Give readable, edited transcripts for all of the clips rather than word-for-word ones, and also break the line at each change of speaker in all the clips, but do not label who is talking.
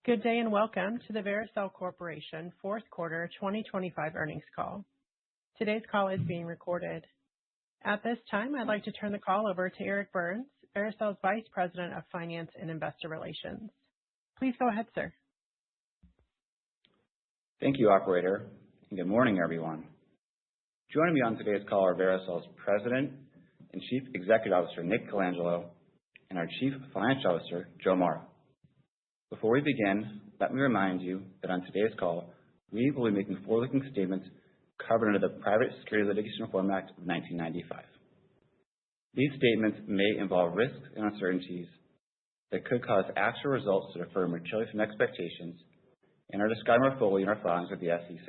Good day and welcome to the Vericel Corporation Fourth Quarter 2025 Earnings Call. Today's call is being recorded. At this time, I'd like to turn the call over to Eric Burns, Vericel's Vice President of Finance and Investor Relations. Please go ahead, sir.
Thank you, Operator, and good morning, everyone. Joining me on today's call are Vericel's President and Chief Executive Officer, Nick Colangelo, and our Chief Financial Officer, Joe Mara. Before we begin, let me remind you that on today's call, we will be making forward-looking statements covered under the Private Securities Litigation Reform Act of 1995. These statements may involve risks and uncertainties that could cause actual results to differ materially from expectations and are described more fully in our filings with the SEC.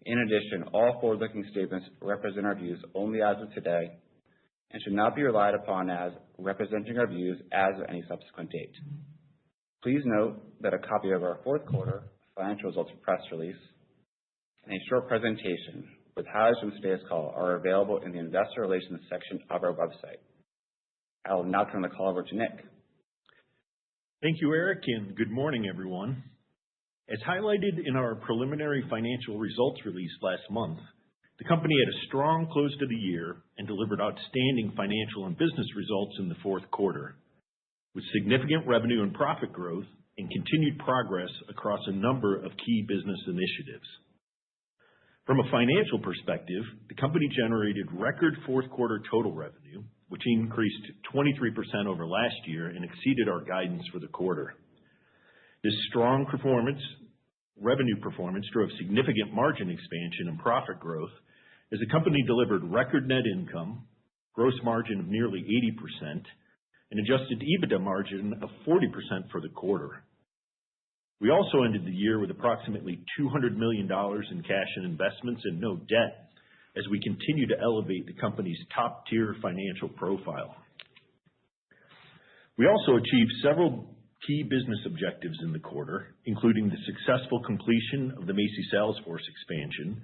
In addition, all forward-looking statements represent our views only as of today and should not be relied upon as representing our views as of any subsequent date. Please note that a copy of our fourth quarter financial results press release and a short presentation with highlights from today's call are available in the Investor Relations section of our website. I will now turn the call over to Nick.
Thank you, Eric, and good morning, everyone. As highlighted in our preliminary financial results released last month, the company had a strong close to the year and delivered outstanding financial and business results in the fourth quarter, with significant revenue and profit growth and continued progress across a number of key business initiatives. From a financial perspective, the company generated record fourth quarter total revenue, which increased 23% over last year and exceeded our guidance for the quarter. This strong revenue performance drove significant margin expansion and profit growth as the company delivered record net income, gross margin of nearly 80%, and adjusted EBITDA margin of 40% for the quarter. We also ended the year with approximately $200 million in cash and investments and no debt as we continue to elevate the company's top-tier financial profile. We also achieved several key business objectives in the quarter, including the successful completion of the MACI sales force expansion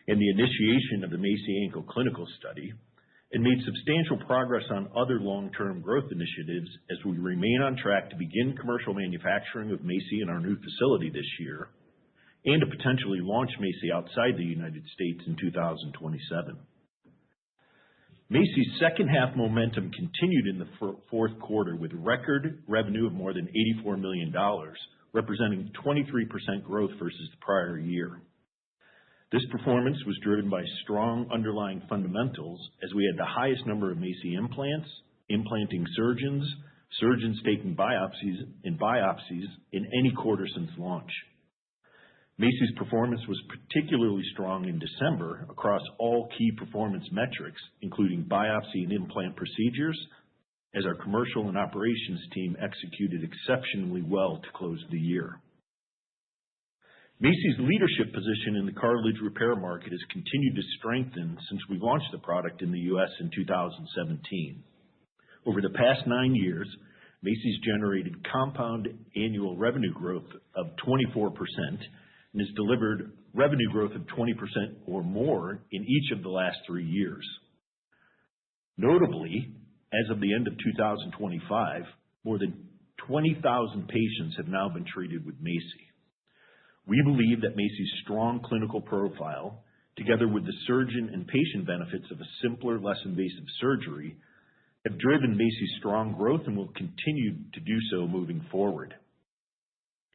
and the initiation of the MACI ankle clinical study, and made substantial progress on other long-term growth initiatives as we remain on track to begin commercial manufacturing of MACI in our new facility this year and to potentially launch MACI outside the United States in 2027. MACI's second-half momentum continued in the fourth quarter with record revenue of more than $84 million, representing 23% growth versus the prior year. This performance was driven by strong underlying fundamentals as we had the highest number of MACI implants, implanting surgeons taking biopsies in any quarter since launch. MACI's performance was particularly strong in December across all key performance metrics, including biopsy and implant procedures, as our commercial and operations team executed exceptionally well to close the year. MACI's leadership position in the cartilage repair market has continued to strengthen since we launched the product in the U.S. in 2017. Over the past 9 years, MACI's generated compound annual revenue growth of 24% and has delivered revenue growth of 20% or more in each of the last 3 years. Notably, as of the end of 2025, more than 20,000 patients have now been treated with MACI. We believe that MACI's strong clinical profile, together with the surgeon and patient benefits of a simpler, less invasive surgery, have driven MACI's strong growth and will continue to do so moving forward.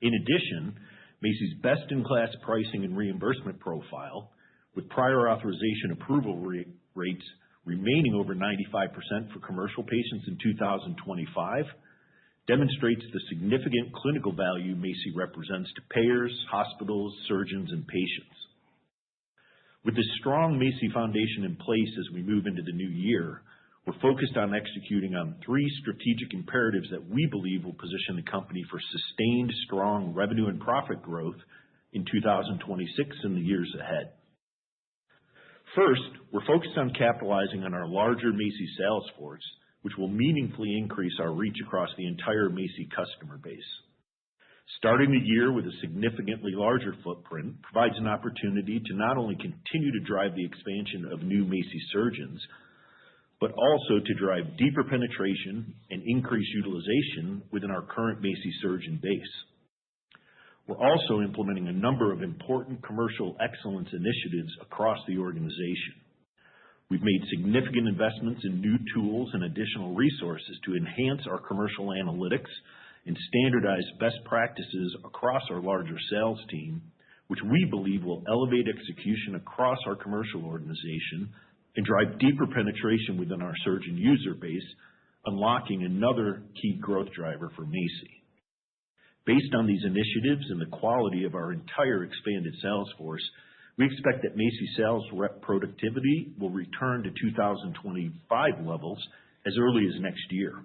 In addition, MACI's best-in-class pricing and reimbursement profile, with prior authorization approval rates remaining over 95% for commercial patients in 2025, demonstrates the significant clinical value MACI represents to payers, hospitals, surgeons, and patients. With this strong MACI foundation in place as we move into the new year, we're focused on executing on 3 strategic imperatives that we believe will position the company for sustained strong revenue and profit growth in 2026 and the years ahead. First, we're focused on capitalizing on our larger MACI sales force, which will meaningfully increase our reach across the entire MACI customer base. Starting the year with a significantly larger footprint provides an opportunity to not only continue to drive the expansion of new MACI surgeons, but also to drive deeper penetration and increase utilization within our current MACI surgeon base. We're also implementing a number of important commercial excellence initiatives across the organization. We've made significant investments in new tools and additional resources to enhance our commercial analytics and standardize best practices across our larger sales team, which we believe will elevate execution across our commercial organization and drive deeper penetration within our surgeon user base, unlocking another key growth driver for MACI. Based on these initiatives and the quality of our entire expanded sales force, we expect that MACI sales rep productivity will return to 2025 levels as early as next year.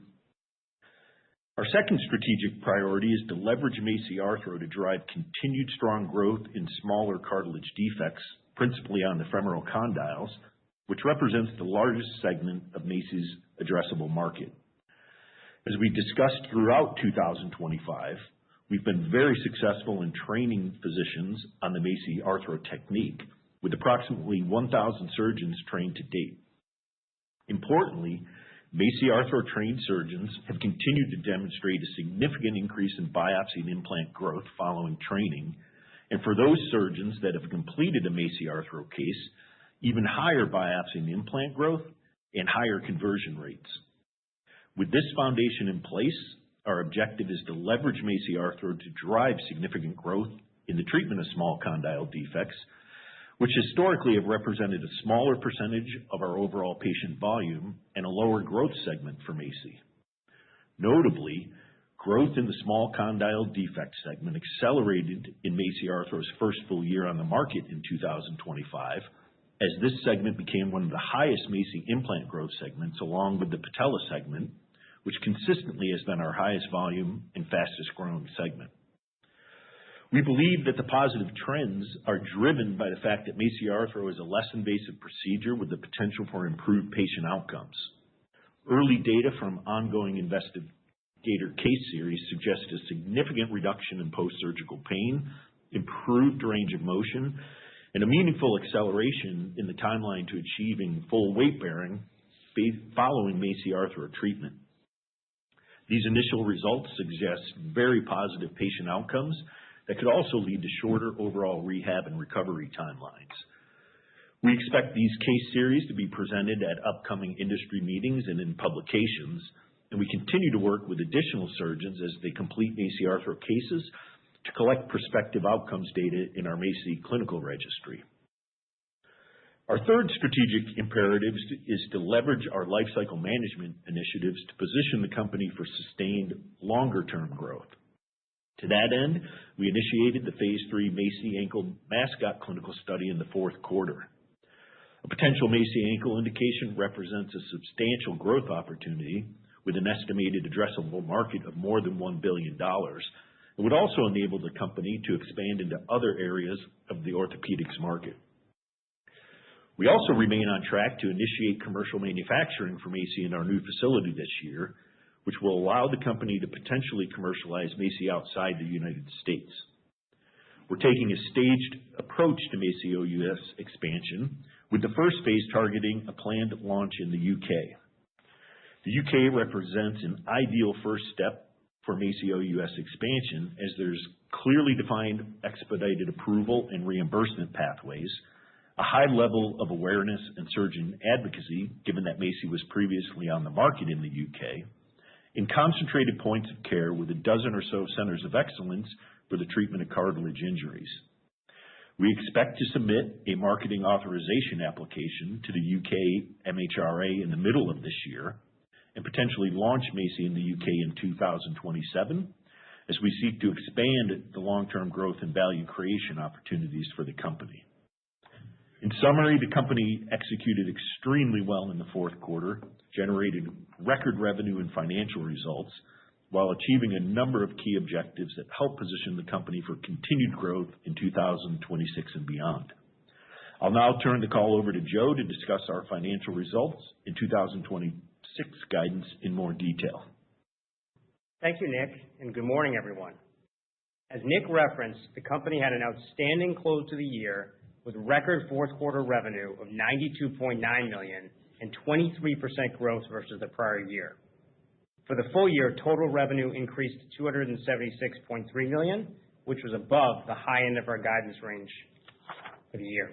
Our second strategic priority is to leverage MACI Arthro to drive continued strong growth in smaller cartilage defects, principally on the femoral condyles, which represents the largest segment of MACI's addressable market. As we discussed throughout 2025, we've been very successful in training physicians on the MACI Arthro technique, with approximately 1,000 surgeons trained to date. Importantly, MACI Arthro trained surgeons have continued to demonstrate a significant increase in biopsy and implant growth following training, and for those surgeons that have completed a MACI Arthro case, even higher biopsy and implant growth and higher conversion rates. With this foundation in place, our objective is to leverage MACI Arthro to drive significant growth in the treatment of small condyle defects, which historically have represented a smaller percentage of our overall patient volume and a lower growth segment for MACI. Notably, growth in the small condyle defect segment accelerated in MACI Arthro's first full year on the market in 2025, as this segment became one of the highest MACI implant growth segments, along with the patella segment, which consistently has been our highest volume and fastest growing segment. We believe that the positive trends are driven by the fact that MACI Arthro is a less invasive procedure with the potential for improved patient outcomes. Early data from ongoing investigator case series suggests a significant reduction in post-surgical pain, improved range of motion, and a meaningful acceleration in the timeline to achieving full weight bearing following MACI Arthro treatment. These initial results suggest very positive patient outcomes that could also lead to shorter overall rehab and recovery timelines. We expect these case series to be presented at upcoming industry meetings and in publications, and we continue to work with additional surgeons as they complete MACI Arthro cases to collect prospective outcomes data in our MACI clinical registry. Our third strategic imperative is to leverage our lifecycle management initiatives to position the company for sustained longer-term growth. To that end, we initiated the Phase 3 MACI ankle MASCOT clinical study in the fourth quarter. A potential MACI ankle indication represents a substantial growth opportunity with an estimated addressable market of more than $1 billion, and would also enable the company to expand into other areas of the orthopedics market. We also remain on track to initiate commercial manufacturing for MACI in our new facility this year, which will allow the company to potentially commercialize MACI outside the United States. We're taking a staged approach to MACI OUS expansion, with the first phase targeting a planned launch in the UK. The UK represents an ideal first step for MACI OUS expansion, as there's clearly defined expedited approval and reimbursement pathways, a high level of awareness and surgeon advocacy, given that MACI was previously on the market in the UK, and concentrated points of care with a dozen or so centers of excellence for the treatment of cartilage injuries. We expect to submit a marketing authorization application to the UK MHRA in the middle of this year, and potentially launch MACI in the UK in 2027, as we seek to expand the long-term growth and value creation opportunities for the company. In summary, the company executed extremely well in the fourth quarter, generated record revenue and financial results, while achieving a number of key objectives that help position the company for continued growth in 2026 and beyond. I'll now turn the call over to Joe to discuss our financial results in 2026 guidance in more detail.
Thank you, Nick, and good morning, everyone. As Nick referenced, the company had an outstanding close to the year with record fourth quarter revenue of $92.9 million and 23% growth versus the prior year. For the full year, total revenue increased to $276.3 million, which was above the high end of our guidance range for the year.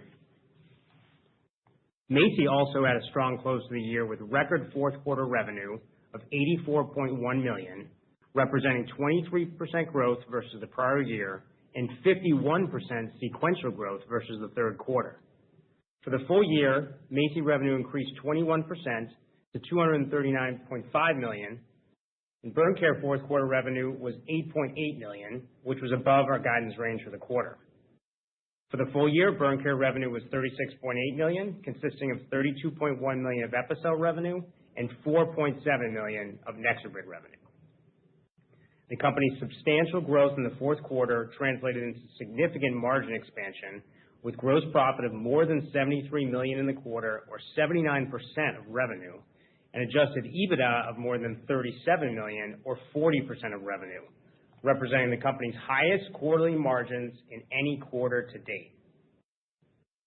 Macy also had a strong close to the year with record fourth quarter revenue of $84.1 million, representing 23% growth versus the prior year and 51% sequential growth versus the third quarter. For the full year, Macy revenue increased 21% to $239.5 million, and burn care fourth quarter revenue was $8.8 million, which was above our guidance range for the quarter. For the full year, burn care revenue was $36.8 million, consisting of $32.1 million of Epicel revenue and $4.7 million of NexoBrid revenue. The company's substantial growth in the fourth quarter translated into significant margin expansion, with gross profit of more than $73 million in the quarter, or 79% of revenue, and adjusted EBITDA of more than $37 million, or 40% of revenue, representing the company's highest quarterly margins in any quarter to date.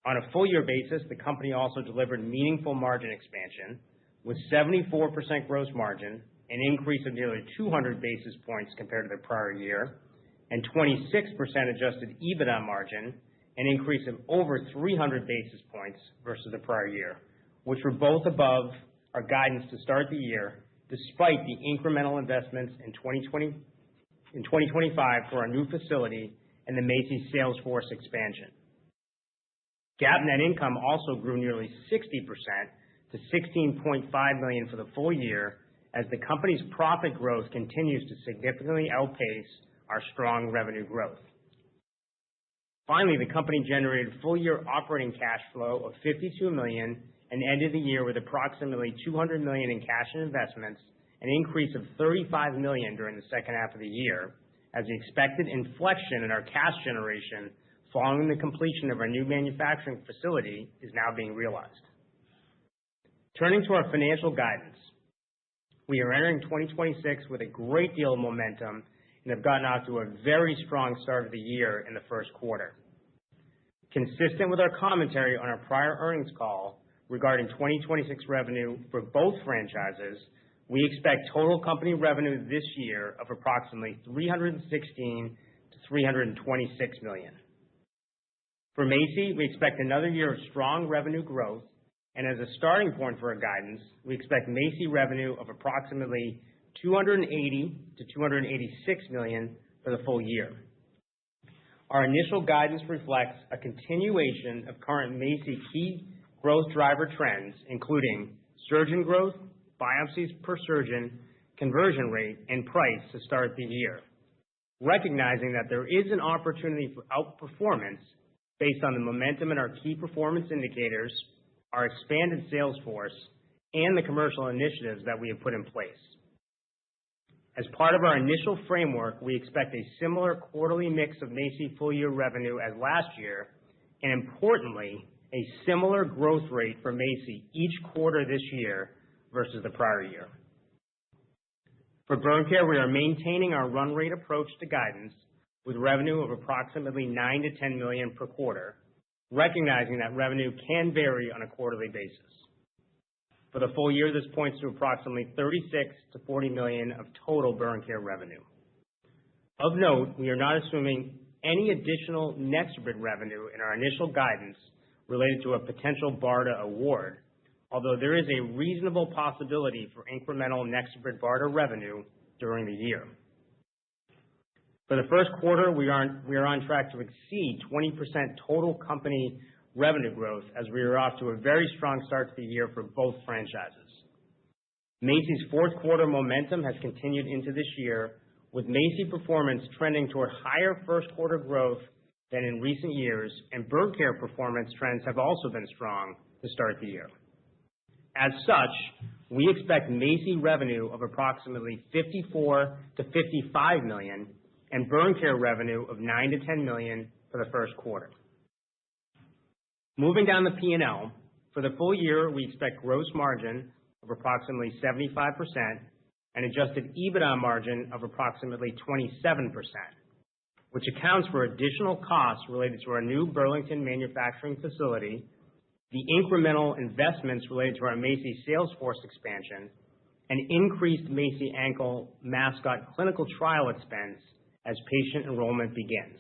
On a full year basis, the company also delivered meaningful margin expansion, with 74% gross margin, an increase of nearly 200 basis points compared to the prior year, and 26% adjusted EBITDA margin, an increase of over 300 basis points versus the prior year, which were both above our guidance to start the year, despite the incremental investments in 2025 for our new facility and the Macy's sales force expansion. GAAP net income also grew nearly 60% to $16.5 million for the full year, as the company's profit growth continues to significantly outpace our strong revenue growth. Finally, the company generated full-year operating cash flow of $52 million and ended the year with approximately $200 million in cash and investments, an increase of $35 million during the second half of the year, as the expected inflection in our cash generation following the completion of our new manufacturing facility is now being realized. Turning to our financial guidance, we are entering 2026 with a great deal of momentum and have gotten off to a very strong start of the year in the first quarter. Consistent with our commentary on our prior earnings call regarding 2026 revenue for both franchises, we expect total company revenue this year of approximately $316 to $326 million. For Macy, we expect another year of strong revenue growth, and as a starting point for our guidance, we expect Macy revenue of approximately $280 to $286 million for the full year. Our initial guidance reflects a continuation of current Macy key growth driver trends, including surgeon growth, biopsies per surgeon, conversion rate, and price to start the year, recognizing that there is an opportunity for outperformance based on the momentum in our key performance indicators, our expanded sales force, and the commercial initiatives that we have put in place. As part of our initial framework, we expect a similar quarterly mix of Macy full-year revenue as last year, and importantly, a similar growth rate for Macy each quarter this year versus the prior year. For burn care, we are maintaining our run rate approach to guidance with revenue of approximately $9 to $10 million per quarter, recognizing that revenue can vary on a quarterly basis. For the full year, this points to approximately $36 to $40 million of total burn care revenue. Of note, we are not assuming any additional NexoBrid revenue in our initial guidance related to a potential BARDA award, although there is a reasonable possibility for incremental NexoBrid BARDA revenue during the year. For the first quarter, we are on track to exceed 20% total company revenue growth, as we are off to a very strong start to the year for both franchises. Macy's fourth quarter momentum has continued into this year, with Macy performance trending toward higher first quarter growth than in recent years, and burn care performance trends have also been strong to start the year. As such, we expect Macy revenue of approximately $54 to $55 million and burn care revenue of $9 to $10 million for the first quarter. Moving down the P&L, for the full year, we expect gross margin of approximately 75% and adjusted EBITDA margin of approximately 27%, which accounts for additional costs related to our new Burlington manufacturing facility, the incremental investments related to our Macy sales force expansion, and increased Macy ankle mascot clinical trial expense as patient enrollment begins.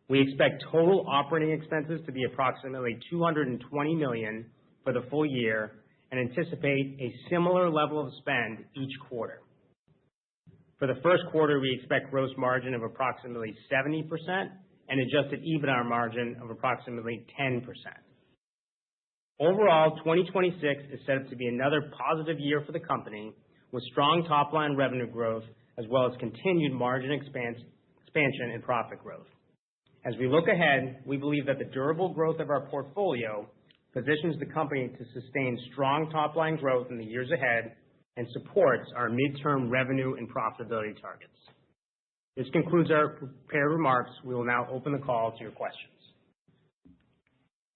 We expect total operating expenses to be approximately $220 million for the full year and anticipate a similar level of spend each quarter. For the first quarter, we expect gross margin of approximately 70% and adjusted EBITDA margin of approximately 10%. Overall, 2026 is set up to be another positive year for the company, with strong top-line revenue growth as well as continued margin expansion and profit growth. As we look ahead, we believe that the durable growth of our portfolio positions the company to sustain strong top-line growth in the years ahead and supports our midterm revenue and profitability targets. This concludes our prepared remarks. We will now open the call to your questions.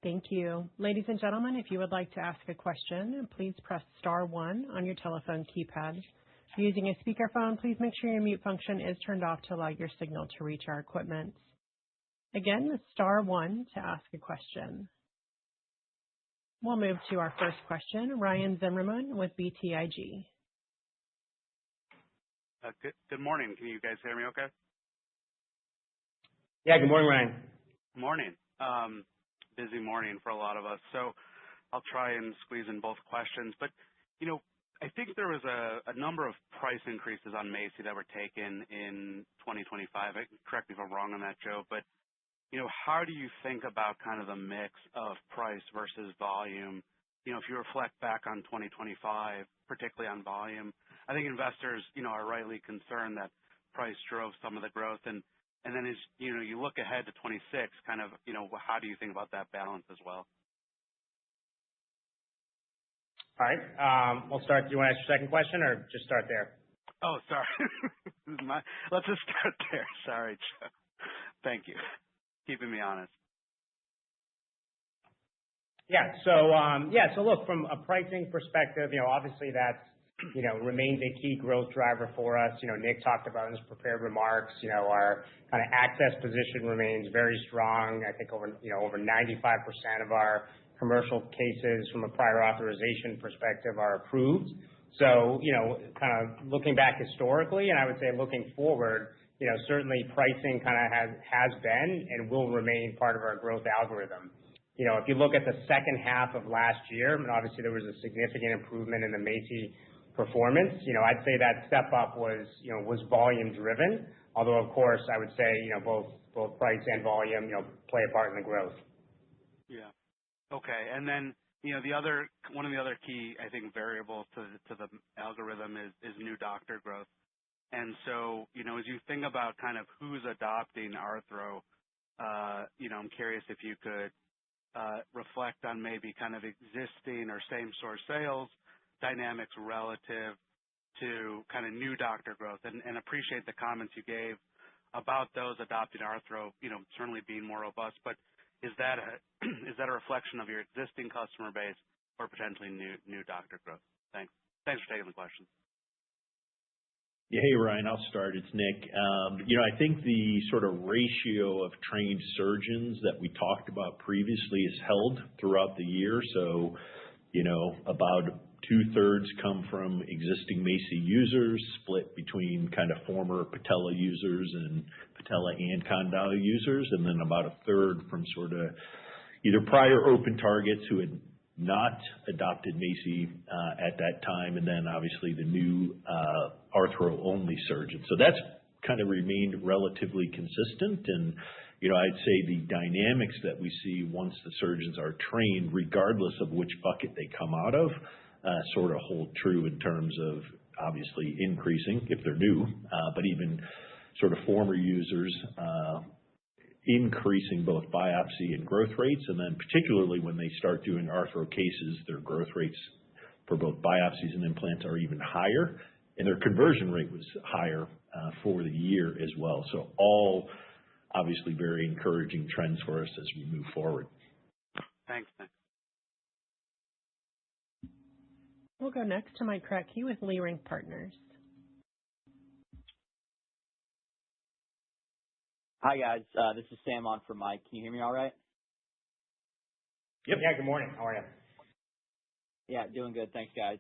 Thank you. Ladies and gentlemen, if you would like to ask a question, please press star one on your telephone keypad. If you're using a speakerphone, please make sure your mute function is turned off to allow your signal to reach our equipment. Again, star one to ask a question. We'll move to our first question, Ryan Zimmerman with BTIG.
Good morning. Can you guys hear me okay?
Yeah, good morning, Ryan.
Morning. Busy morning for a lot of us, so I'll try and squeeze in both questions. But, I think there was a number of price increases on MACI that were taken in 2025. Correct me if I'm wrong on that, Joe, but how do you think about kind of the mix of price versus volume? If you reflect back on 2025, particularly on volume, I think investors, are rightly concerned that price drove some of the growth. And then as, you look ahead to 26, kind of, how do you think about that balance as well?
All right. We'll start. Do you want to ask your second question or just start there?
Oh, sorry. Let's just start there. Sorry, Joe. Thank you. Keeping me honest.
Yeah. So look, from a pricing perspective, obviously that's, remains a key growth driver for us. Nick talked about in his prepared remarks, our kind of access position remains very strong. I think over 95% of our commercial cases from a prior authorization perspective are approved. So, kind of looking back historically, and I would say looking forward, certainly pricing kind of has been and will remain part of our growth algorithm. If you look at the second half of last year, and obviously there was a significant improvement in the MACI performance, I'd say that step up was volume driven. Although of course I would say, both price and volume, play a part in the growth.
Yeah. Okay. And then, one of the other key, I think, variables to the algorithm is new doctor growth. And so, as you think about kind of who's adopting Arthro, I'm curious if you could reflect on maybe kind of existing or same source sales dynamics relative to kind of new doctor growth, and appreciate the comments you gave about those adopting Arthro, certainly being more robust. But is that a reflection of your existing customer base or potentially new doctor growth? Thanks for taking the question.
Yeah, hey, Ryan, I'll start. It's Nick. I think the sort of ratio of trained surgeons that we talked about previously is held throughout the year. So, about 2/3 come from existing MACI users, split between kind of former patella users and patella and condyle users, and then about 1/3 from sort of either prior open targets who had not adopted MACI at that time, and then obviously the new Arthro-only surgeons. So that's kind of remained relatively consistent. And, I'd say the dynamics that we see once the surgeons are trained, regardless of which bucket they come out of, sort of hold true in terms of obviously increasing if they're new, but even sort of former users increasing both biopsy and growth rates. And then particularly when they start doing Arthro cases, their growth rates for both biopsies and implants are even higher, and their conversion rate was higher for the year as well. So all obviously very encouraging trends for us as we move forward.
Thanks.
We'll go next to Mike Kratky with Leerink Partners.
Hi, guys. This is Sam on for Mike. Can you hear me all right?
Yep. Yeah, good morning. How are you?
Yeah, doing good. Thanks, guys.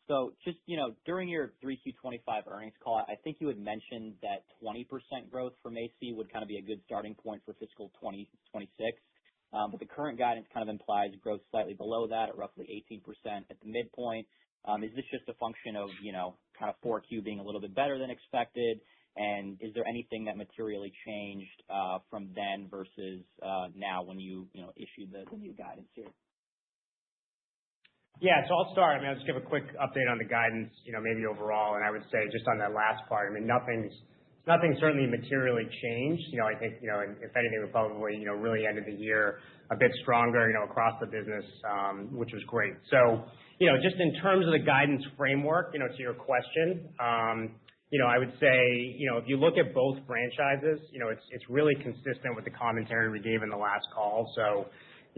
So just, during your 3Q25 earnings call, I think you had mentioned that 20% growth for Macy would kind of be a good starting point for fiscal 2026. But the current guidance kind of implies growth slightly below that at roughly 18% at the midpoint. Is this just a function of, kind of 4Q being a little bit better than expected? And is there anything that materially changed from then versus now when you issued the new guidance here?
Yeah, so I'll start. I'll just give a quick update on the guidance, maybe overall, and I would say just on that last part, nothing certainly materially changed. I think, and if anything, we probably, really ended the year a bit stronger, across the business, which was great. So, just in terms of the guidance framework, to your question, I would say, if you look at both franchises, it's really consistent with the commentary we gave in the last call. So,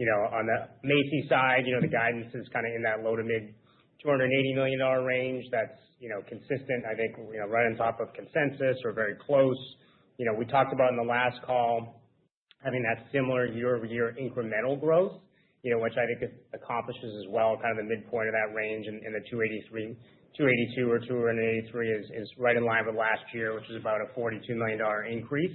on the Macy side, the guidance is kind of in that low to mid $280 million range. That's, consistent, I think, right on top of consensus or very close. We talked about in the last call having that similar year-over-year incremental growth, which I think it accomplishes as well, kind of the midpoint of that range, and the 282 or 283 is right in line with last year, which is about a $42 million increase.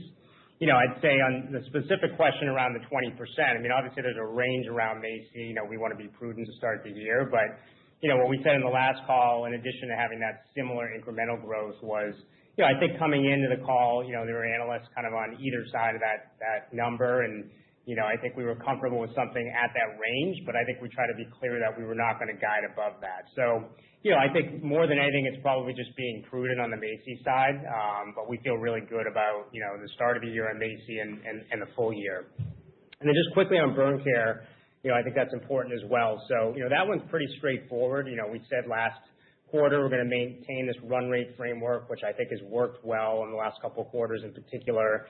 I'd say on the specific question around the 20%, obviously there's a range around Macy. We want to be prudent to start the year, but, what we said in the last call, in addition to having that similar incremental growth was, I think coming into the call, there were analysts kind of on either side of that number, and, I think we were comfortable with something at that range, but I think we try to be clear that we were not going to guide above that. So, I think more than anything, it's probably just being prudent on the Macy side, but we feel really good about, the start of the year on Macy and the full year. And then just quickly on burn care, I think that's important as well. So, that one's pretty straightforward. We said last quarter we're going to maintain this run rate framework, which I think has worked well in the last couple of quarters in particular.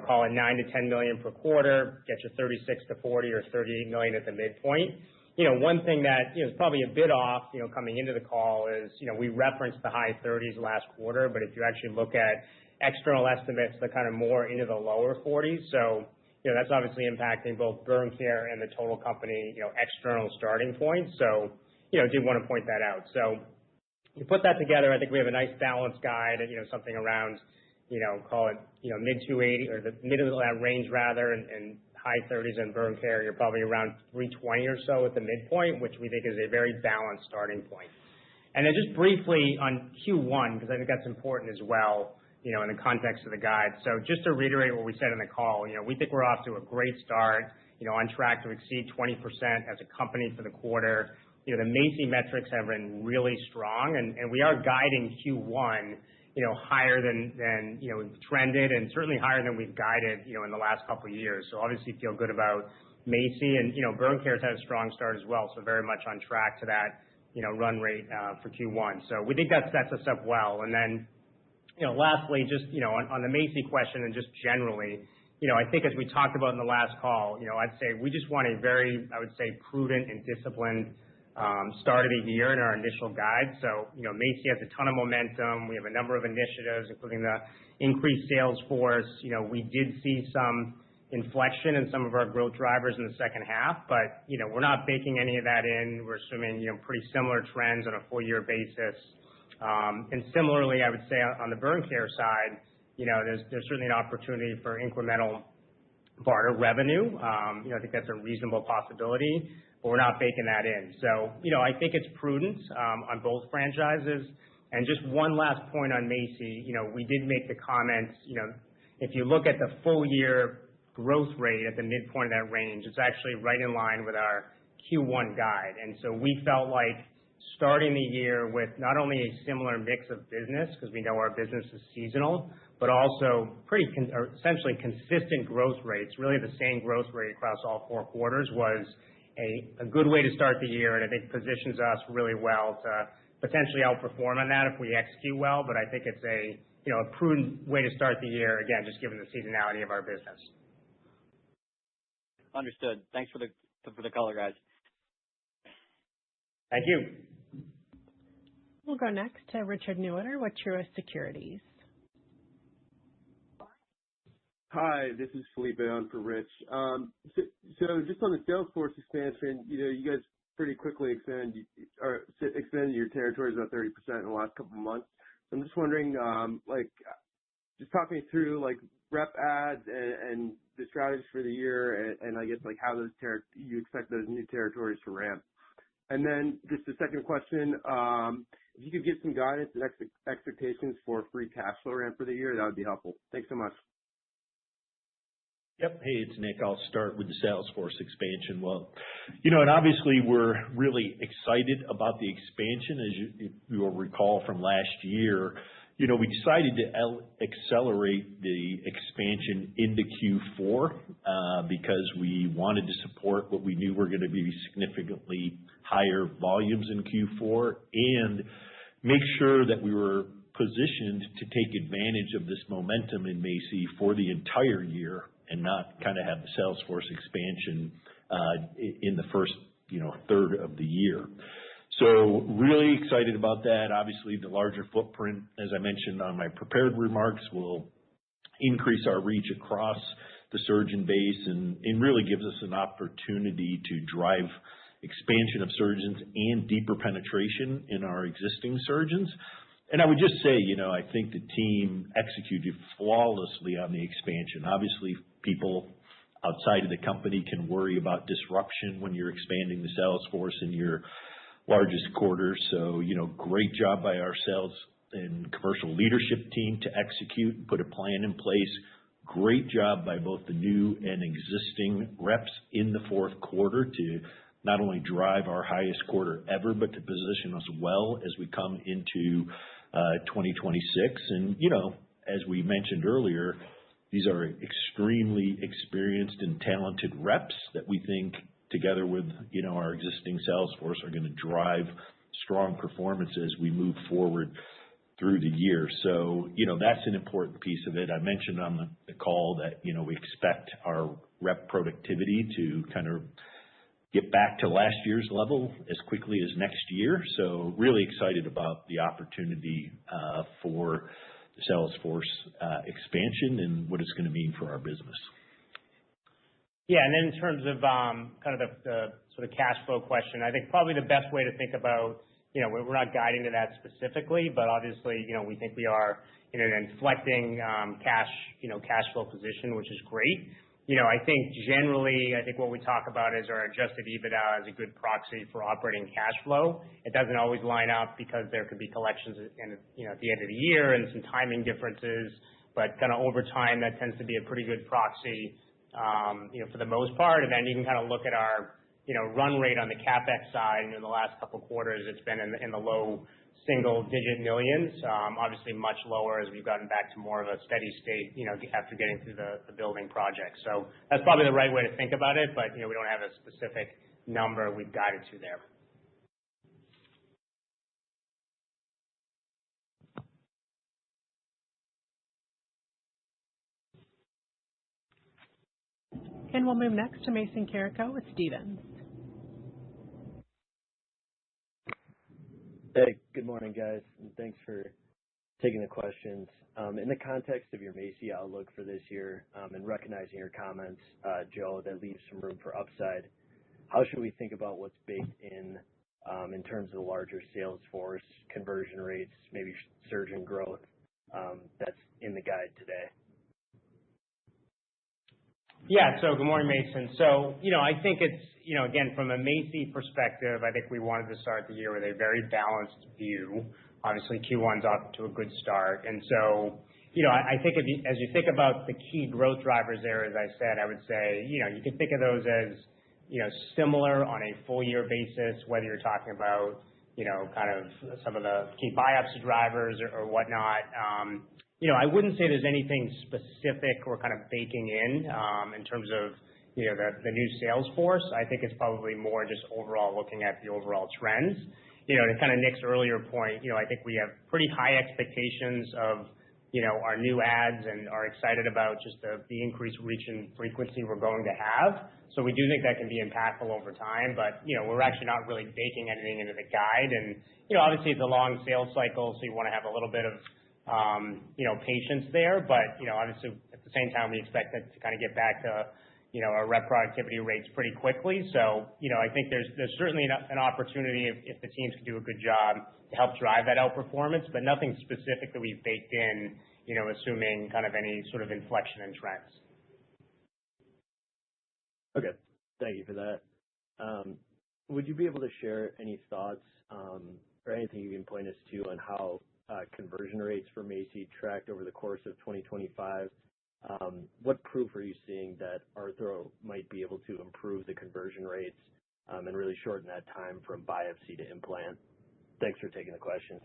Call it $9 to $10 million per quarter, get your 36 to 40 or 38 million at the midpoint. One thing that is probably a bit off, coming into the call is, we referenced the high 30s last quarter, but if you actually look at external estimates, they're kind of more into the lower 40s. So, that's obviously impacting both burn care and the total company, external starting point. So, did want to point that out. So, you put that together, I think we have a nice balanced guide at, something around, call it, mid 280 or the middle of that range rather, and high 30s in burn care. You're probably around 320 or so at the midpoint, which we think is a very balanced starting point. And then just briefly on Q1, because I think that's important as well, in the context of the guide. So just to reiterate what we said in the call, we think we're off to a great start, on track to exceed 20% as a company for the quarter. The Macy metrics have been really strong, and we are guiding Q1, higher than we've trended, and certainly higher than we've guided, in the last couple of years. So obviously feel good about Macy, and, burn care has had a strong start as well, so very much on track to that, run rate for Q1. So we think that sets us up well. And then, lastly, just, on the Macy question and just generally, I think as we talked about in the last call, I'd say we just want a very, I would say, prudent and disciplined start of the year in our initial guide. So, Macy has a ton of momentum. We have a number of initiatives, including the increased sales force. We did see some inflection in some of our growth drivers in the second half, but, we're not baking any of that in. We're assuming, pretty similar trends on a full year basis. And similarly, I would say on the burn care side, there's certainly an opportunity for incremental barter revenue. I think that's a reasonable possibility, but we're not baking that in. So, I think it's prudent on both franchises. And just one last point on Macy, we did make the comments, if you look at the full year growth rate at the midpoint of that range, it's actually right in line with our Q1 guide. And so we felt like starting the year with not only a similar mix of business, because we know our business is seasonal, but also essentially consistent growth rates, really the same growth rate across all 4 quarters, was a good way to start the year, and I think positions us really well to potentially outperform on that if we execute well. But I think it's a prudent way to start the year, again, just given the seasonality of our business.
Understood. Thanks for the color, guys.
Thank you.
We'll go next to Richard Newitter with Truist Securities.
Hi, this is Felipe on for Rich. So just on the Salesforce expansion, you guys pretty quickly expanded your territories about 30% in the last couple of months. So I'm just wondering, just talk me through rep ads and the strategies for the year, and I guess how you expect those new territories to ramp. And then just a second question, if you could give some guidance and expectations for free cash flow ramp for the year, that would be helpful. Thanks so much.
Yep. Hey, it's Nick. I'll start with the sales force expansion. Well, and obviously we're really excited about the expansion. As you will recall from last year, we decided to accelerate the expansion into Q4 because we wanted to support what we knew were going to be significantly higher volumes in Q4 and make sure that we were positioned to take advantage of this momentum in MACI for the entire year and not kind of have the sales force expansion in the first third of the year. So really excited about that. Obviously, the larger footprint, as I mentioned on my prepared remarks, will increase our reach across the surgeon base and really gives us an opportunity to drive expansion of surgeons and deeper penetration in our existing surgeons. And I would just say, I think the team executed flawlessly on the expansion. Obviously, people outside of the company can worry about disruption when you're expanding the sales force in your largest quarter. So, great job by our sales and commercial leadership team to execute and put a plan in place. Great job by both the new and existing reps in the fourth quarter to not only drive our highest quarter ever, but to position us well as we come into 2026. And, as we mentioned earlier, these are extremely experienced and talented reps that we think together with, our existing sales force are going to drive strong performance as we move forward through the year. So, that's an important piece of it. I mentioned on the call that, we expect our rep productivity to kind of get back to last year's level as quickly as next year. So really excited about the opportunity for the sales force expansion and what it's going to mean for our business.
Yeah, and then in terms of kind of the sort of cash flow question, I think probably the best way to think about, we're not guiding to that specifically, but obviously, we think we are in an inflecting cash flow position, which is great. I think generally, what we talk about is our adjusted EBITDA as a good proxy for operating cash flow. It doesn't always line up because there could be collections at the end of the year and some timing differences, but kind of over time, that tends to be a pretty good proxy, for the most part. And then you can kind of look at our, run rate on the CapEx side. In the last couple of quarters, it's been in the low single-digit millions, obviously much lower as we've gotten back to more of a steady state, after getting through the building project. So that's probably the right way to think about it, but, we don't have a specific number we've guided to there.
And we'll move next to Mason Carrico with Stephens.
Hey, good morning, guys, and thanks for taking the questions. In the context of your MACI outlook for this year, and recognizing your comments, Joe, that leaves some room for upside, how should we think about what's baked in terms of the larger sales force, conversion rates, maybe surgeon growth, that's in the guide today?
Yeah. So good morning, Mason. So, I think it's, again, from a MACI perspective, I think we wanted to start the year with a very balanced view. Obviously, Q1's off to a good start. And so, I think as you think about the key growth drivers there, as I said, I would say, you can think of those as, similar on a full year basis, whether you're talking about, kind of some of the key biopsy drivers or whatnot. I wouldn't say there's anything specific we're kind of baking in terms of, the new sales force. I think it's probably more just overall looking at the overall trends. To kind of Nick's earlier point, I think we have pretty high expectations of, our new ads and are excited about just the increased reach and frequency we're going to have. So we do think that can be impactful over time, but, we're actually not really baking anything into the guide. And, obviously it's a long sales cycle, so you want to have a little bit of, patience there. But, obviously at the same time, we expect it to kind of get back to, our rep productivity rates pretty quickly. So, I think there's certainly an opportunity if the teams can do a good job to help drive that outperformance, but nothing specific that we've baked in, assuming kind of any sort of inflection in trends.
Okay. Thank you for that. Would you be able to share any thoughts or anything you can point us to on how conversion rates for MACI tracked over the course of 2025? What proof are you seeing that Arthro might be able to improve the conversion rates and really shorten that time from biopsy to implant? Thanks for taking the questions.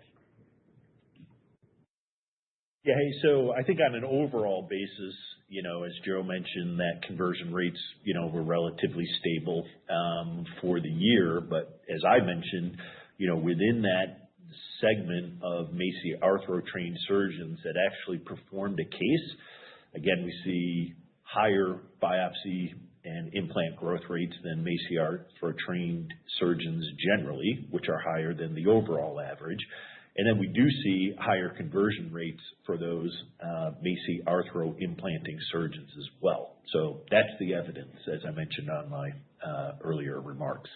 Yeah. Hey, so I think on an overall basis, as Joe mentioned, that conversion rates, were relatively stable for the year. But as I mentioned, within that segment of MACI Arthro trained surgeons that actually performed a case, again, we see higher biopsy and implant growth rates than MACI Arthro trained surgeons generally, which are higher than the overall average. And then we do see higher conversion rates for those MACI Arthro implanting surgeons as well. So that's the evidence, as I mentioned on my earlier remarks.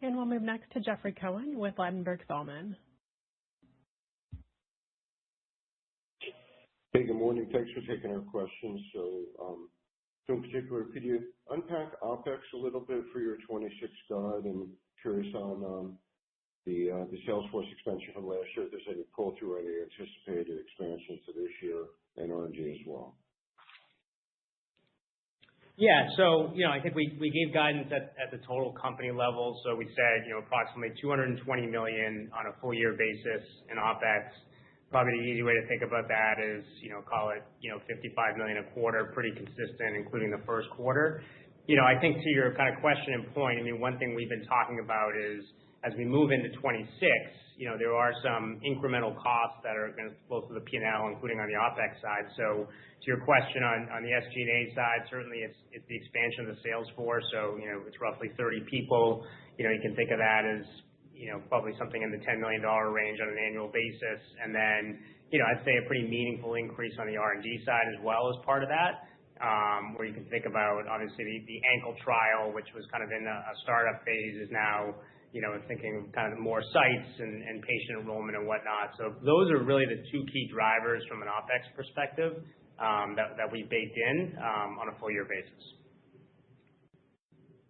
And we'll move next to Jeffrey Cohen with Ladenburg Thalmann.
Hey, good morning. Thanks for taking our questions. So in particular, could you unpack OpEx a little bit for your 26 guide? And curious on the sales force expansion from last year, if there's any pull-through or any anticipated expansion to this year and R&D as well.
Yeah. So, I think we gave guidance at the total company level. So we said, approximately $220 million on a full year basis in OpEx. Probably the easy way to think about that is, call it, $55 million a quarter, pretty consistent, including the first quarter. I think to your kind of question and point, one thing we've been talking about is as we move into 26, there are some incremental costs that are going to flow through the P&L, including on the OpEx side. So to your question on the SG&A side, certainly it's the expansion of the sales force. So, it's roughly 30 people. You can think of that as, probably something in the $10 million range on an annual basis. And then, I'd say a pretty meaningful increase on the R&D side as well as part of that, where you can think about obviously the ankle trial, which was kind of in a startup phase, is now, thinking kind of more sites and patient enrollment and whatnot. So those are really the two key drivers from an OpEx perspective that we baked in on a full year basis.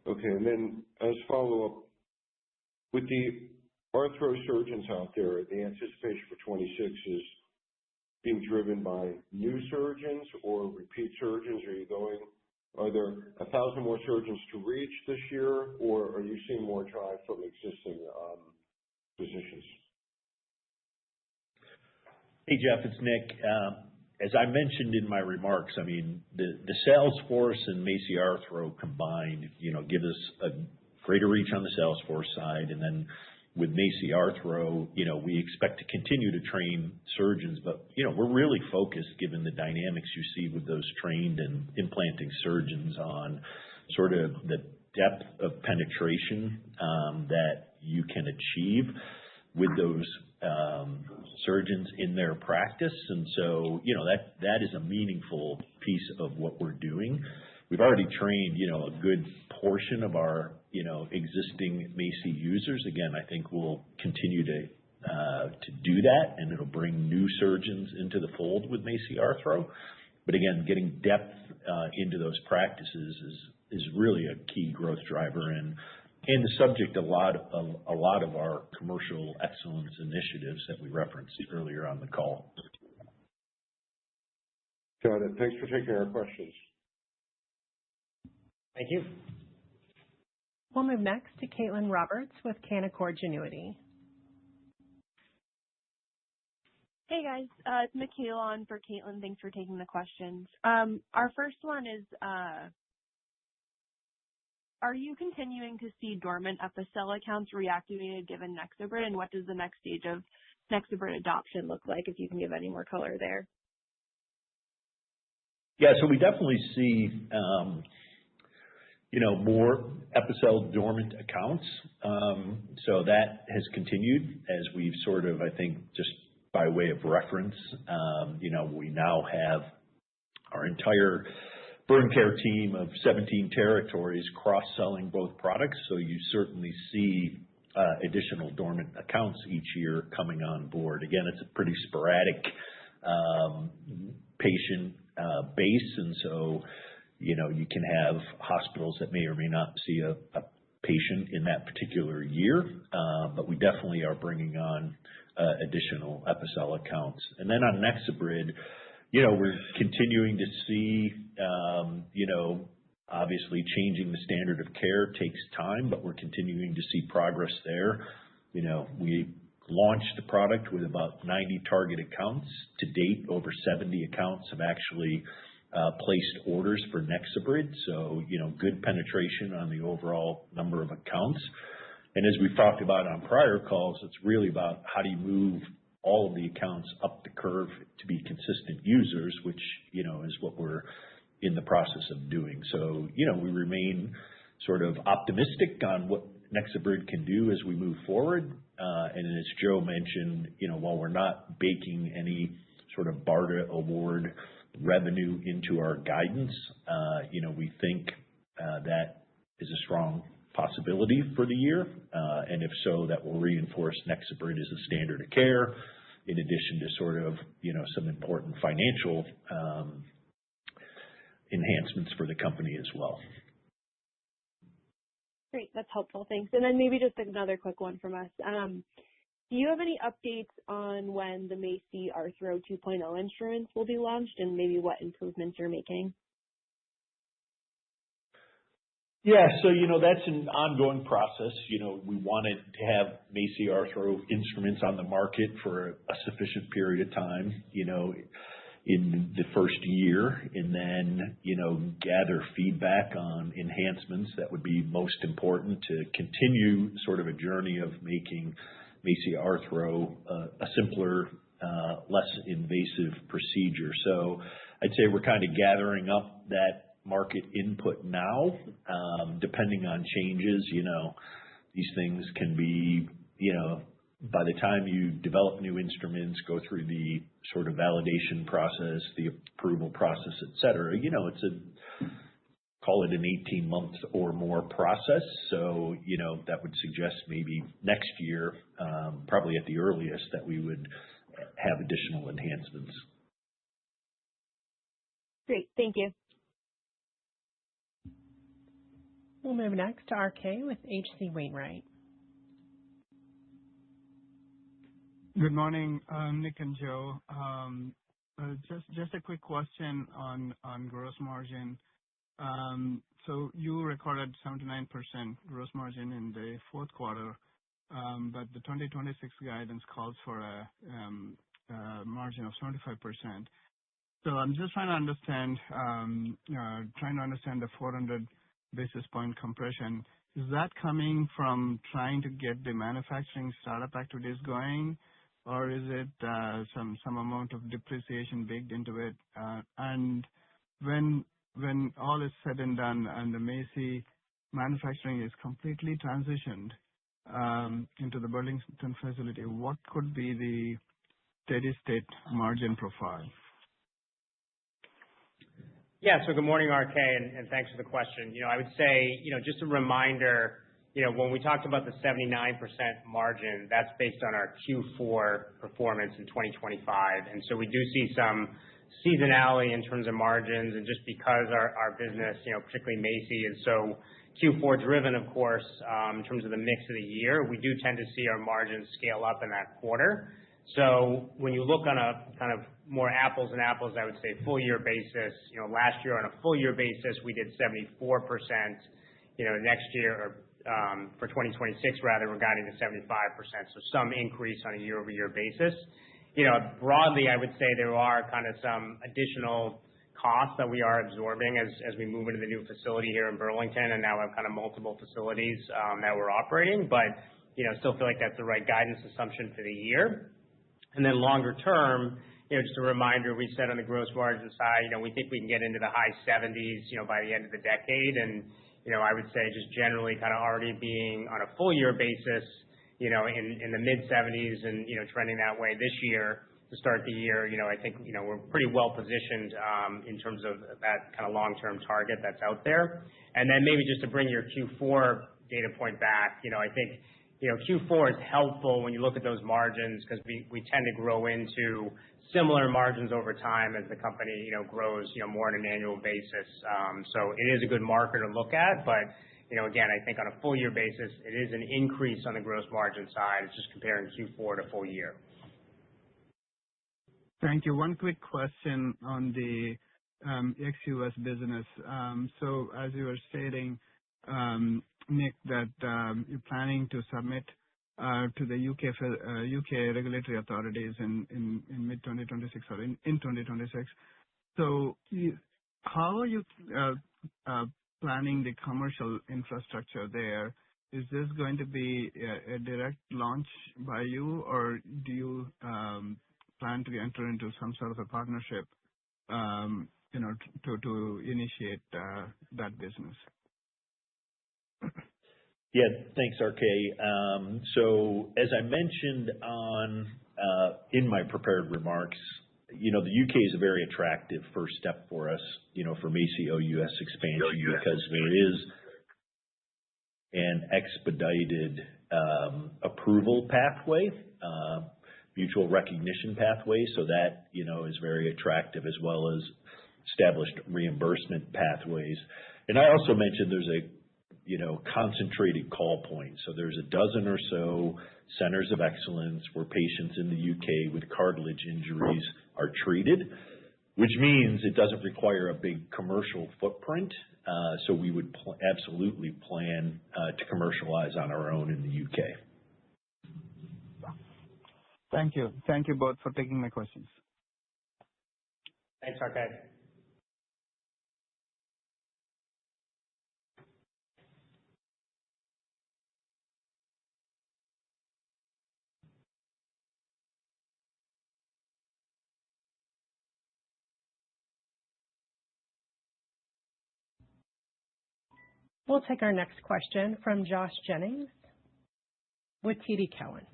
Okay. And then as follow-up, with the arthro surgeons out there, the anticipation for 26 is being driven by new surgeons or repeat surgeons? Are there 1,000 more surgeons to reach this year, or are you seeing more drive from existing physicians?
Hey, Jeff, it's Nick. As I mentioned in my remarks, the sales force and MACI Arthro combined, give us a greater reach on the sales force side. And then with MACI Arthro, we expect to continue to train surgeons, but, we're really focused, given the dynamics you see with those trained and implanting surgeons, on sort of the depth of penetration that you can achieve with those surgeons in their practice. And so, that is a meaningful piece of what we're doing. We've already trained, a good portion of our, existing MACI users. Again, I think we'll continue to do that, and it'll bring new surgeons into the fold with MACI Arthro. But again, getting depth into those practices is really a key growth driver and the subject of a lot of our commercial excellence initiatives that we referenced earlier on the call.
Got it. Thanks for taking our questions.
Thank you.
We'll move next to Caitlin Roberts with Canaccord Genuity.
Hey guys, it's Michaela on for Caitlin. Thanks for taking the questions. Our first one is, are you continuing to see dormant Epicel accounts reactivated given NexoBrid, and what does the next stage of NexoBrid adoption look like, if you can give any more color there?
Yeah, so we definitely see more Epicel dormant accounts. So that has continued as we've sort of, I think, just by way of reference, we now have our entire burn care team of 17 territories cross-selling both products. So you certainly see additional dormant accounts each year coming on board. Again, it's a pretty sporadic patient base, and so you can have hospitals that may or may not see a patient in that particular year, but we definitely are bringing on additional Epicel accounts. And then on NexoBrid, we're continuing to see, obviously changing the standard of care takes time, but we're continuing to see progress there. We launched the product with about 90 target accounts. To date, over 70 accounts have actually placed orders for NexoBrid. So, good penetration on the overall number of accounts. And as we've talked about on prior calls, it's really about how do you move all of the accounts up the curve to be consistent users, which, is what we're in the process of doing. So, we remain sort of optimistic on what NexoBrid can do as we move forward. And as Joe mentioned, while we're not baking any sort of BARDA award revenue into our guidance, we think that is a strong possibility for the year. And if so, that will reinforce NexoBrid as a standard of care, in addition to sort of, some important financial enhancements for the company as well.
Great. That's helpful. Thanks. And then maybe just another quick one from us. Do you have any updates on when the MACI Arthro 2.0 instruments will be launched and maybe what improvements you're making?
Yeah, so, that's an ongoing process. We wanted to have MACI Arthro instruments on the market for a sufficient period of time, in the first year, and then, gather feedback on enhancements that would be most important to continue sort of a journey of making MACI Arthro a simpler, less invasive procedure. So I'd say we're kind of gathering up that market input now. Depending on changes, these things can be, by the time you develop new instruments, go through the sort of validation process, the approval process, et cetera, it's call it an 18-month or more process. So, that would suggest maybe next year, probably at the earliest, that we would have additional enhancements.
Great. Thank you.
We'll move next to RK with H.C. Wainwright.
Good morning, Nick and Joe. Just a quick question on gross margin. So you recorded 79% gross margin in the fourth quarter, but the 2026 guidance calls for a margin of 75%. So I'm just trying to understand the 400 basis point compression. Is that coming from trying to get the manufacturing startup activities going, or is it some amount of depreciation baked into it? And when all is said and done and the MACI manufacturing is completely transitioned into the Burlington facility, what could be the steady state margin profile?
Yeah, so good morning, RK, and thanks for the question. I would say, just a reminder, when we talked about the 79% margin, that's based on our Q4 performance in 2025. And so we do see some seasonality in terms of margins, and just because our business, particularly MACI, is so Q4 driven, of course, in terms of the mix of the year, we do tend to see our margins scale up in that quarter. So when you look on a kind of more apples and apples, I would say full year basis, last year on a full year basis, we did 74%, next year, or for 2026 rather, we're guiding to 75%. So some increase on a year over year basis. Broadly, I would say there are kind of some additional costs that we are absorbing as we move into the new facility here in Burlington, and now have kind of multiple facilities that we're operating, but still feel like that's the right guidance assumption for the year. And then longer term, just a reminder, we said on the gross margin side, we think we can get into the high 70s, by the end of the decade. And I would say just generally kind of already being on a full year basis, in the mid-70s and, trending that way this year to start the year. I think, we're pretty well positioned in terms of that kind of long-term target that's out there. And then maybe just to bring your Q4 data point back, I think, Q4 is helpful when you look at those margins because we tend to grow into similar margins over time as the company, grows, more on an annual basis. So it is a good marker to look at, but, again, I think on a full year basis, it is an increase on the gross margin side. It's just comparing Q4 to full year.
Thank you. One quick question on the ex-US business. So as you were stating, Nick, that you're planning to submit to the UK regulatory authorities in mid-2026 or in 2026. So how are you planning the commercial infrastructure there? Is this going to be a direct launch by you, or do you plan to enter into some sort of a partnership, to initiate that business?
Yeah, thanks, RK. So as I mentioned in my prepared remarks, the UK is a very attractive first step for us, for MACI OUS expansion because there is an expedited approval pathway, mutual recognition pathway. So that, is very attractive as well as established reimbursement pathways. And I also mentioned there's a concentrated call point. So there's a dozen or so centers of excellence where patients in the UK with cartilage injuries are treated, which means it doesn't require a big commercial footprint. So we would absolutely plan to commercialize on our own in the UK.
Thank you. Thank you both for taking my questions.
Thanks, RK.
We'll take our next question from Josh Jennings with TD Cowen.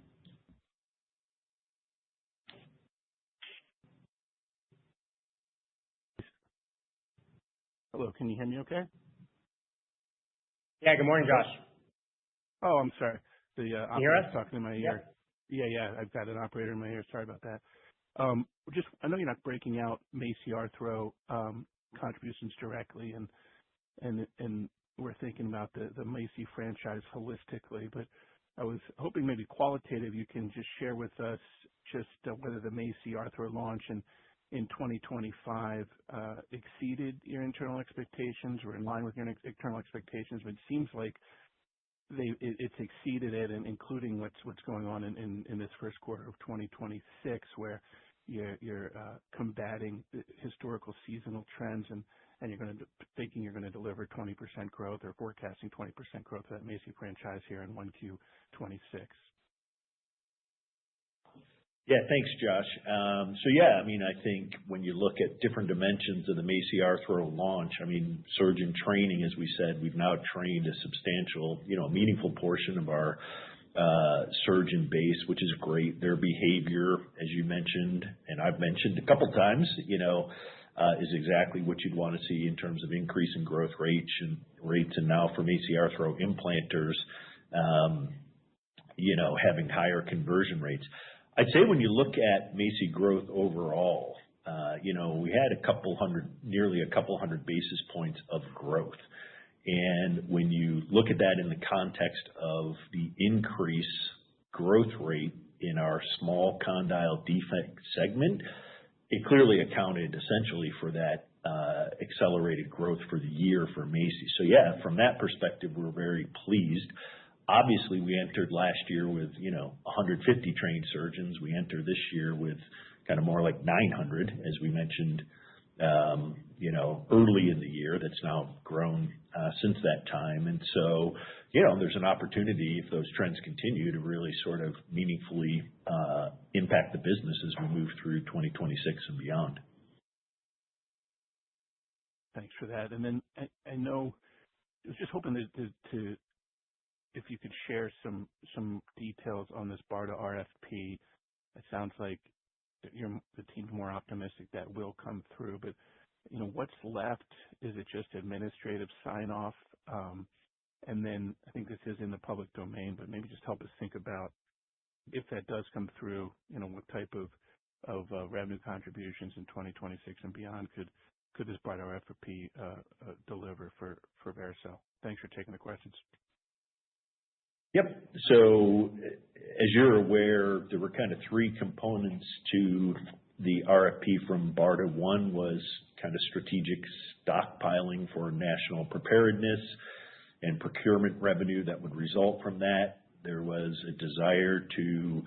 Hello, can you hear me okay?
Yeah, good morning, Josh.
Oh, I'm sorry. The
Can you hear
operator's
us?
talking in my ear. Yeah, I've got an operator in my ear. Sorry about that. I know you're not breaking out MACI Arthro contributions directly, and we're thinking about the MACI franchise holistically, but I was hoping maybe qualitative you can just share with us just whether the MACI Arthro launch in 2025 exceeded your internal expectations or in line with your internal expectations. But it seems like it's exceeded it, and including what's going on in this first quarter of 2026, where you're combating the historical seasonal trends, and you're thinking you're going to deliver 20% growth or forecasting 20% growth for that MACI franchise here in 1Q 26.
Yeah, thanks, Josh. I think when you look at different dimensions of the MACI Arthro launch, surgeon training, as we said, we've now trained a substantial, meaningful portion of our surgeon base, which is great. Their behavior, as you mentioned, and I've mentioned a couple times, is exactly what you'd want to see in terms of increase in growth rates, and now for MACI Arthro implanters, having higher conversion rates. I'd say when you look at MACI growth overall, we had nearly a couple hundred basis points of growth. And when you look at that in the context of the increase growth rate in our small condyle defect segment, it clearly accounted essentially for that accelerated growth for the year for MACI. So yeah, from that perspective, we're very pleased. Obviously, we entered last year with 150 trained surgeons. We enter this year with kind of more like 900, as we mentioned, early in the year. That's now grown since that time. And so, there's an opportunity, if those trends continue, to really sort of meaningfully impact the business as we move through 2026 and beyond.
Thanks for that. And then I know was just hoping if you could share some details on this BARDA RFP. It sounds like the team's more optimistic that will come through, but what's left? Is it just administrative sign-off? And then I think this is in the public domain, but maybe just help us think about if that does come through, what type of revenue contributions in 2026 and beyond could this BARDA RFP deliver for Vericel? Thanks for taking the questions.
Yep. So as you're aware, there were kind of three components to the RFP from BARDA. One was kind of strategic stockpiling for national preparedness and procurement revenue that would result from that. There was a desire to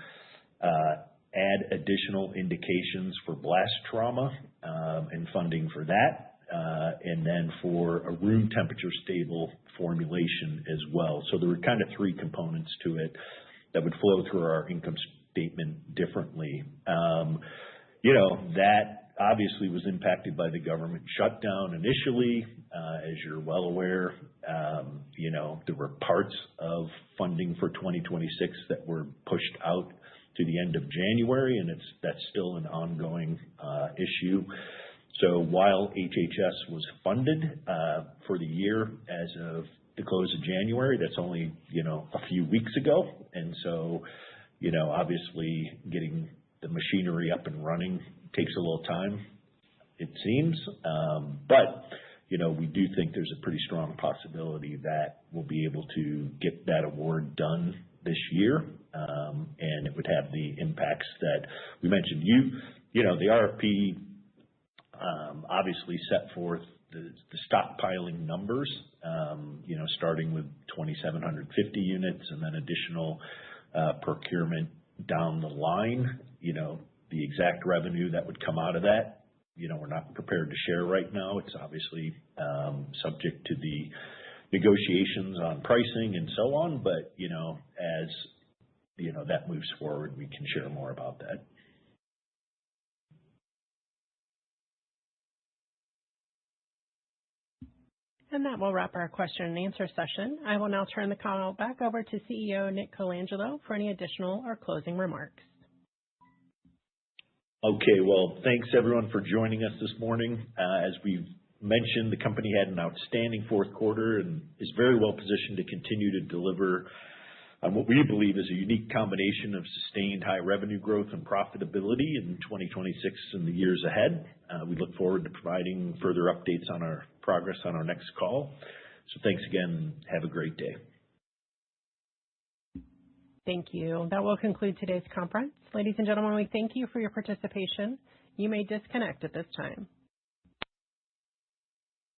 add additional indications for blast trauma and funding for that. And then for a room temperature stable formulation as well. So there were kind of three components to it that would flow through our income statement differently. That obviously was impacted by the government shutdown initially. As you're well aware, there were parts of funding for 2026 that were pushed out to the end of January, and that's still an ongoing issue. So while HHS was funded for the year as of the close of January, that's only, a few weeks ago. And so, obviously getting the machinery up and running takes a little time, it seems. But, we do think there's a pretty strong possibility that we'll be able to get that award done this year. And it would have the impacts that we mentioned. The RFP obviously set forth the stockpiling numbers, starting with 2,750 units and then additional procurement down the line. The exact revenue that would come out of that, we're not prepared to share right now. It's obviously subject to the negotiations on pricing and so on. But, as that moves forward, we can share more about that.
And that will wrap our question and answer session. I will now turn the call back over to CEO Nick Colangelo for any additional or closing remarks.
Okay, well, thanks everyone for joining us this morning. As we've mentioned, the company had an outstanding fourth quarter and is very well positioned to continue to deliver on what we believe is a unique combination of sustained high revenue growth and profitability in 2026 and the years ahead. We look forward to providing further updates on our progress on our next call. So thanks again. Have a great day.
Thank you. That will conclude today's conference. Ladies and gentlemen, we thank you for your participation. You may disconnect at this time.